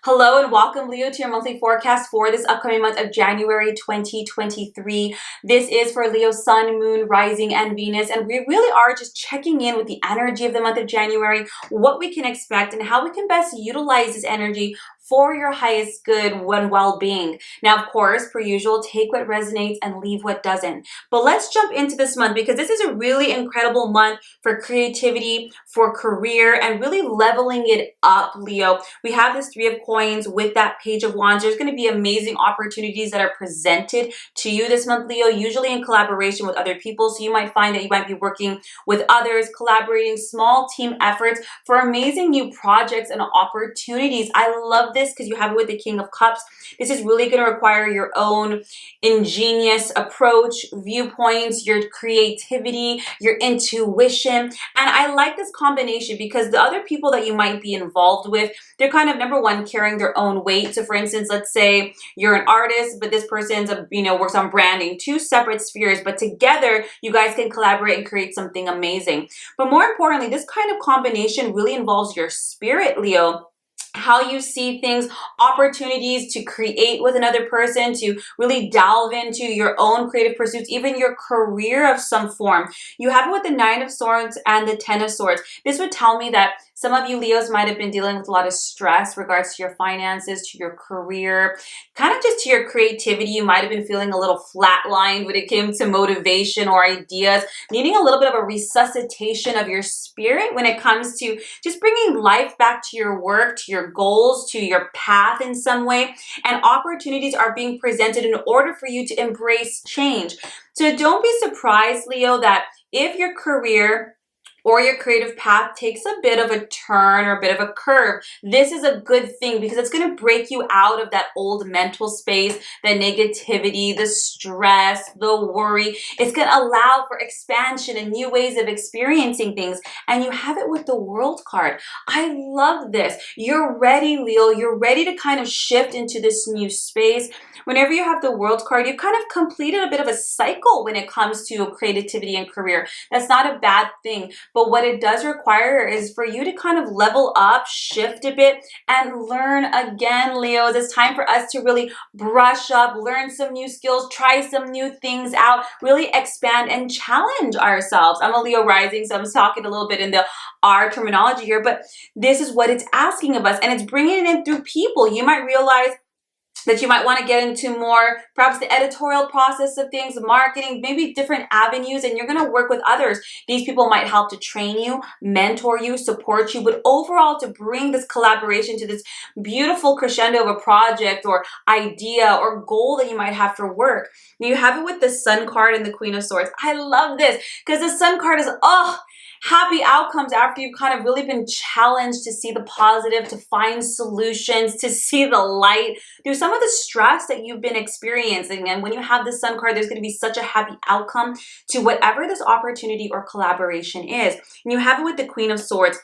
Hello and welcome, Leo, to your monthly forecast for this upcoming month of January 2023. This is for Leo, Sun, Moon, Rising, and Venus, and we really are just checking in with the energy of the month of January, what we can expect, and how we can best utilize this energy for your highest good and well-being. Now, of course, per usual, take what resonates and leave what doesn't. But let's jump into this month because this is a really incredible month for creativity, for career, and really leveling it up, Leo. We have this Three of Coins with that Page of Wands. There's going to be amazing opportunities that are presented to you this month, Leo, usually in collaboration with other people. So you might find that you might be working with others, collaborating, small team efforts for amazing new projects and opportunities. I love this because you have it with the King of Cups. This is really going to require your own ingenious approach, viewpoints, your creativity, your intuition. And I like this combination because the other people that you might be involved with, they're kind of, number one, carrying their own weight. So for instance, let's say you're an artist, but this person's works on branding, two separate spheres, but together you guys can collaborate and create something amazing. But more importantly, this kind of combination really involves your spirit, Leo. How you see things, opportunities to create with another person, to really delve into your own creative pursuits, even your career of some form. You have it with the Nine of Swords and the Ten of Swords. This would tell me that some of you Leos might have been dealing with a lot of stress regards to your finances, to your career, kind of just to your creativity. You might have been feeling a little flatlined when it came to motivation or ideas, needing a little bit of a resuscitation of your spirit when it comes to just bringing life back to your work, to your goals, to your path in some way. And opportunities are being presented in order for you to embrace change. So don't be surprised, Leo, that if your career or your creative path takes a bit of a turn or a bit of a curve, this is a good thing because it's going to break you out of that old mental space, the negativity, the stress, the worry. It's going to allow for expansion and new ways of experiencing things. And you have it with the World card. I love this. You're ready, Leo. You're ready to kind of shift into this new space. Whenever you have the World card, you've kind of completed a bit of a cycle when it comes to creativity and career. That's not a bad thing. But what it does require is for you to kind of level up, shift a bit, and learn again, Leos. It's time for us to really brush up, learn some new skills, try some new things out, really expand and challenge ourselves. I'm a Leo rising, so I'm talking a little bit in the R terminology here, but this is what it's asking of us, and it's bringing it in through people. You might realize that you might want to get into more, perhaps the editorial process of things, marketing, maybe different avenues, and you're going to work with others. These people might help to train you, mentor you, support you, but overall to bring this collaboration to this beautiful crescendo of a project or idea or goal that you might have for work. Now you have it with the Sun card and the Queen of Swords. I love this because the Sun card is, happy outcomes after you've kind of really been challenged to see the positive, to find solutions, to see the light through some of the stress that you've been experiencing. And when you have the Sun card, there's going to be such a happy outcome to whatever this opportunity or collaboration is. And you have it with the Queen of Swords.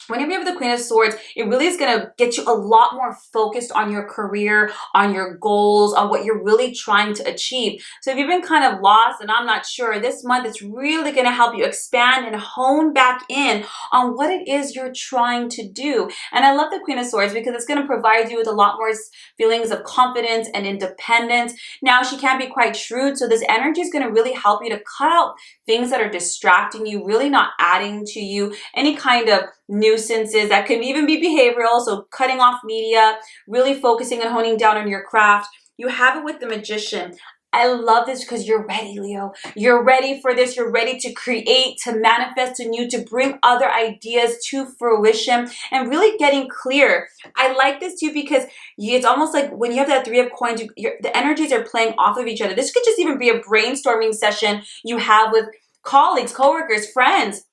Whenever you have the Queen of Swords, it really is going to get you a lot more focused on your career, on your goals, on what you're really trying to achieve. So if you've been kind of lost and I'm not sure, this month it's really going to help you expand and hone back in on what it is you're trying to do. And I love the Queen of Swords because it's going to provide you with a lot more feelings of confidence and independence. Now, she can be quite shrewd, so this energy is going to really help you to cut out things that are distracting you, really not adding to you, any kind of nuisances that can even be behavioral. So cutting off media, really focusing and honing down on your craft. You have it with the Magician. I love this because you're ready, Leo. You're ready for this. You're ready to create, to manifest anew, to bring other ideas to fruition and really getting clear. I like this too because it's almost like when you have that Three of Coins, the energies are playing off of each other. This could just even be a brainstorming session you have with colleagues, coworkers, friends.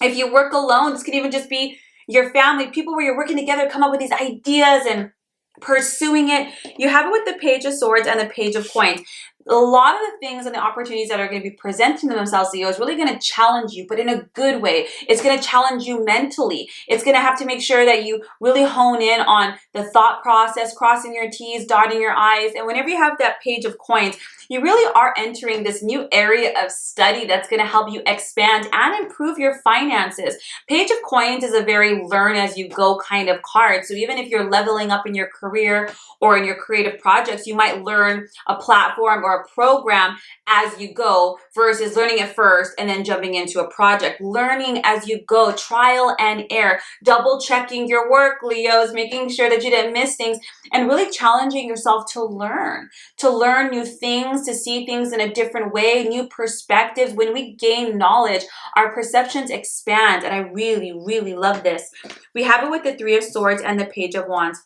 If you work alone, this could even just be your family, people where you're working together, come up with these ideas and pursuing it. You have it with the Page of Swords and the Page of Coins. A lot of the things and the opportunities that are going to be presenting themselves, Leo, is really going to challenge you, but in a good way. It's going to challenge you mentally. It's going to have to make sure that you really hone in on the thought process, crossing your T's, dotting your I's. And whenever you have that page of coins, you really are entering this new area of study that's going to help you expand and improve your finances. Page of Coins is a very learn as you go kind of card. So even if you're leveling up in your career or in your creative projects, you might learn a platform or a program as you go versus learning it first and then jumping into a project. Learning as you go, trial and error, double checking your work, Leos, making sure that you didn't miss things, and really challenging yourself to learn new things, to see things in a different way, new perspectives. When we gain knowledge, our perceptions expand, and I really, really love this. We have it with the Three of Swords and the Page of Wands.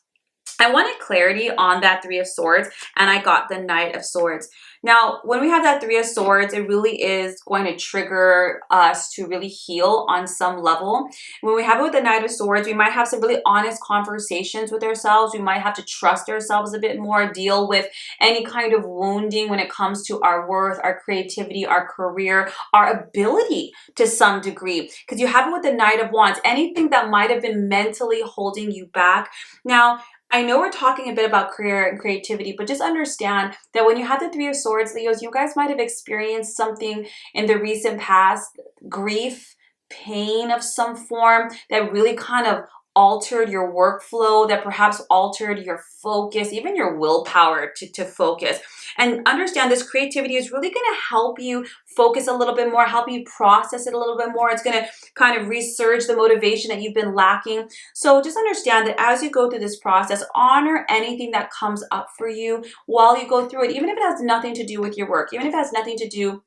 I wanted clarity on that Three of Swords, and I got the Knight of Swords. Now, when we have that Three of Swords, it really is going to trigger us to really heal on some level. When we have it with the Knight of Swords, we might have some really honest conversations with ourselves. We might have to trust ourselves a bit more, deal with any kind of wounding when it comes to our worth, our creativity, our career, our ability to some degree. Because you have it with the Knight of Wands, anything that might have been mentally holding you back. Now, I know we're talking a bit about career and creativity, but just understand that when you have the Three of Swords, Leos, you guys might have experienced something in the recent past, grief, pain of some form that really kind of altered your workflow, that perhaps altered your focus, even your willpower to focus. And understand this creativity is really going to help you focus a little bit more, help you process it a little bit more. It's going to kind of resurge the motivation that you've been lacking. So just understand that as you go through this process, honor anything that comes up for you while you go through it, even if it has nothing to do with your work, even if it has nothing to do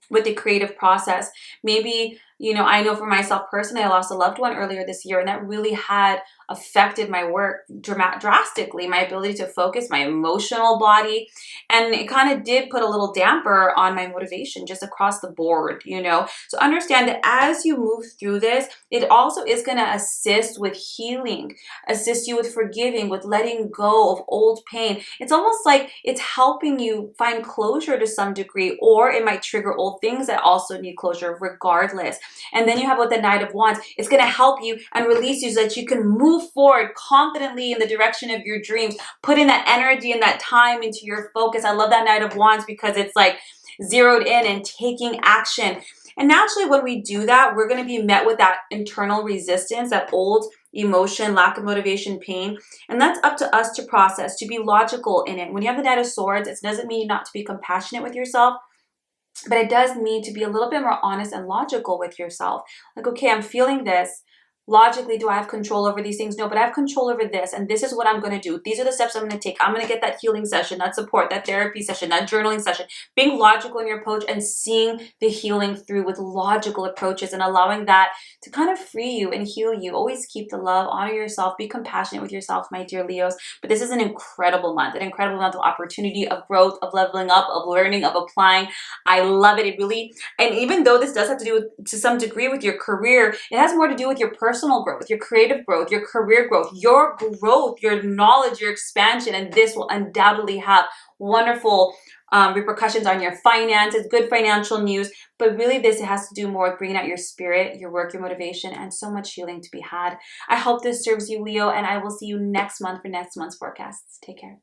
with the creative process. Maybe, you know, I know for myself personally, I lost a loved one earlier this year, and that really had affected my work drastically, my ability to focus, my emotional body. And it kind of did put a little damper on my motivation just across the board, you know. So understand that as you move through this, it also is going to assist with healing, assist you with forgiving, with letting go of old pain. It's almost like it's helping you find closure to some degree, or it might trigger old things that also need closure regardless. And then you have with the Knight of Wands, it's going to help you and release you so that you can move forward confidently in the direction of your dreams, put in that energy and that time into your focus. I love that Knight of Wands because it's like zeroed in and taking action. And naturally, when we do that, we're going to be met with that internal resistance, that old emotion, lack of motivation, pain. And that's up to us to process, to be logical in it. When you have the Knight of Swords, it doesn't mean not to be compassionate with yourself, but it does mean to be a little bit more honest and logical with yourself. Like, okay, I'm feeling this. Logically, do I have control over these things? No, but I have control over this, and this is what I'm going to do. These are the steps I'm going to take. I'm going to get that healing session, that support, that therapy session, that journaling session. Being logical in your approach and seeing the healing through with logical approaches and allowing that to kind of free you and heal you. Always keep the love, honor yourself, be compassionate with yourself, my dear Leos. But this is an incredible month of opportunity, of growth, of leveling up, of learning, of applying. I love it. It really, and even though this does have to do with, to some degree, with your career, it has more to do with your personal growth, your creative growth, your career growth, your knowledge, your expansion. And this will undoubtedly have wonderful repercussions on your finances, good financial news. But really, this has to do more with bringing out your spirit, your work, your motivation, and so much healing to be had. I hope this serves you, Leo, and I will see you next month for next month's forecasts. Take care.